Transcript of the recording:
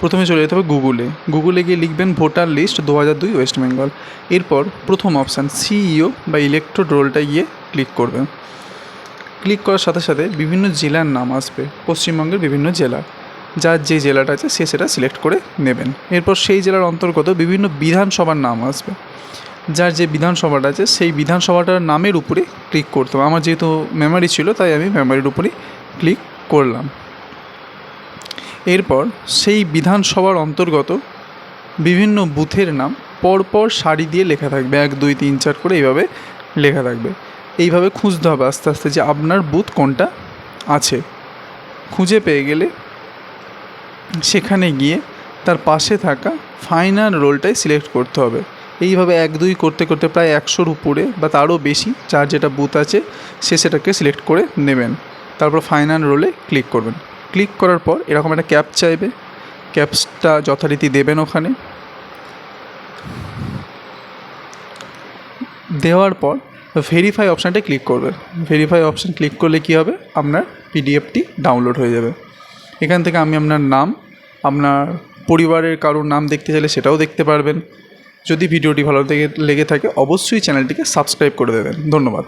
প্রথমে চলে যেতে হবে গুগলে গিয়ে লিখবেন ভোটার লিস্ট 2002 ওয়েস্ট বেঙ্গল। এরপর প্রথম অপশান সিইও বা ইলেকটোরাল রোলটা গিয়ে ক্লিক করবেন। ক্লিক করার সাথে সাথে বিভিন্ন জেলার নাম আসবে, পশ্চিমবঙ্গের বিভিন্ন জেলা, যার যে জেলাটা আছে সে সেটা সিলেক্ট করে নেবেন। এরপর সেই জেলার অন্তর্গত বিভিন্ন বিধানসভার নাম আসবে, যার যে বিধানসভাটা আছে সেই বিধানসভাটার নামের উপরে ক্লিক করতে হবে। আমার যেহেতু মেমারি ছিল তাই আমি মেমারির উপরেই ক্লিক করলাম। এরপর সেই বিধানসভার অন্তর্গত বিভিন্ন বুথের নাম পরপর সারি দিয়ে লেখা থাকবে, 1 2 3 4 করে এইভাবে লেখা থাকবে। এইভাবে খুঁজতে হবে আস্তে আস্তে যে আপনার বুথ কোনটা আছে। খুঁজে পেয়ে গেলে সেখানে গিয়ে তার পাশে থাকা ফাইনাল রোলটাই সিলেক্ট করতে হবে। এইভাবে 1 2 করতে করতে প্রায় 100-র উপরে বা তারও বেশি যার যেটা বুথ আছে সে সেটাকে সিলেক্ট করে নেবেন। তারপর ফাইনাল রোলে ক্লিক করবেন। ক্লিক করার পর এরকম একটা ক্যাপ চাইবে, ক্যাপসটা যথারীতি দেবেন। ওখানে দেওয়ার পর ভেরিফাই অপশানটা ক্লিক করবেন। ভেরিফাই অপশান ক্লিক করলে কী হবে, আপনার পিডিএফটি ডাউনলোড হয়ে যাবে। এখান থেকে আমি আপনার নাম, আপনার পরিবারের কারোর নাম দেখতে চাইলে সেটাও দেখতে পারবেন। যদি ভিডিওটি ভালো লেগে থাকে অবশ্যই চ্যানেলটিকে সাবস্ক্রাইব করে দেবেন। ধন্যবাদ।